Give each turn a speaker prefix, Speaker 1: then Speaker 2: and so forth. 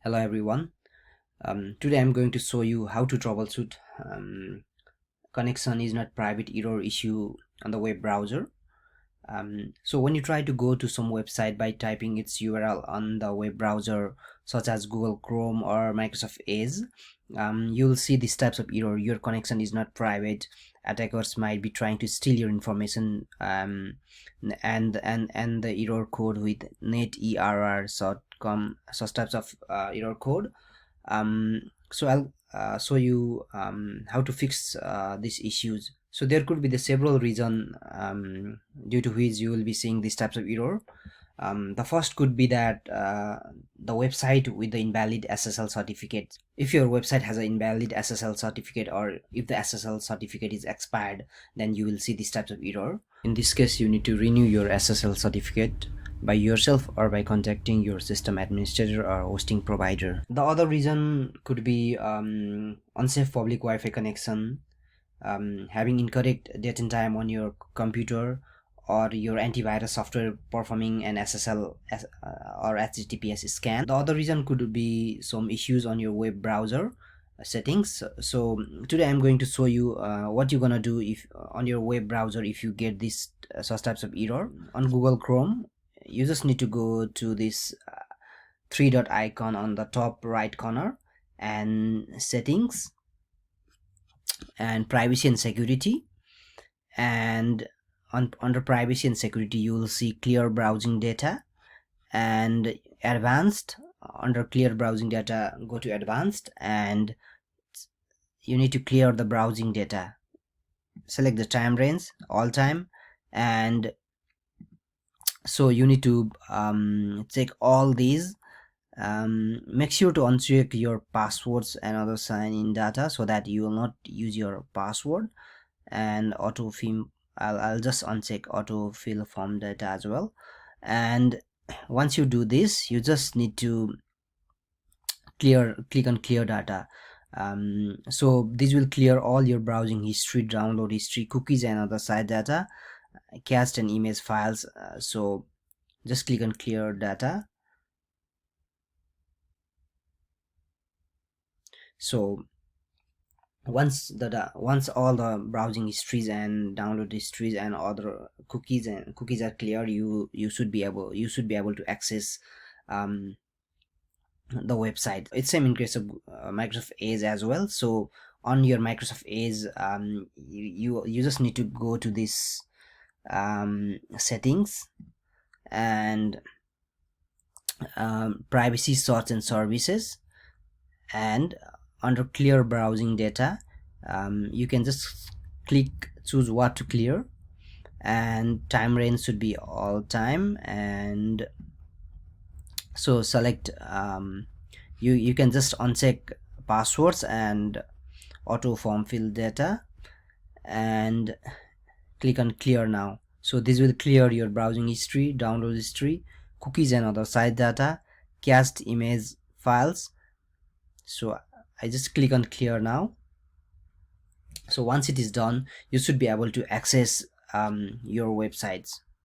Speaker 1: Hello everyone. Today I'm going to show you how to troubleshoot connection is not private error issue on the web browser. So when you try to go to some website by typing its URL on the web browser such as Google Chrome or Microsoft Edge, you'll see these types of error. Your connection is not private. Attackers might be trying to steal your information, and the error code with neterror.com, such types of error code. So I'll show you how to fix these issues. So there could be the several reason due to which you will be seeing these types of error. The first could be that the website with the invalid SSL certificate. If your website has an invalid SSL certificate, or if the SSL certificate is expired, then you will see these types of error. In this case, you need to renew your SSL certificate by yourself or by contacting your system administrator or hosting provider. The other reason could be unsafe public Wi-Fi connection, having incorrect date and time on your computer, or your antivirus software performing an SSL or HTTPS scan. The other reason could be some issues on your web browser settings. So today I'm going to show you what you're gonna do if on your web browser if you get this such types of error. On Google Chrome, you just need to go to this three dot icon on the top right corner and settings and privacy and security, and under privacy and security you will see clear browsing data, and advanced. Under clear browsing data, go to advanced and you need to clear the browsing data. Select the time range, all time, and so you need to check all these. Make sure to uncheck your passwords and other sign-in data so that you will not use your password, and autofill. I'll just uncheck autofill form data as well. And once you do this, you just need to click on clear data. So this will clear all your browsing history, download history, cookies and other site data, cached and image files. So just click on clear data. So once all the browsing histories and download histories and other cookies are clear, you should be able to access the website. It's same in case of Microsoft Edge as well. So on your Microsoft Edge, you just need to go to this settings and privacy, search and services, and under clear browsing data, you can just choose what to clear, and time range should be all time, and so select you can just uncheck passwords and auto form fill data and click on clear now. So this will clear your browsing history, download history, cookies and other site data, cached image files. So I just click on clear now. So once it is done, you should be able to access your websites.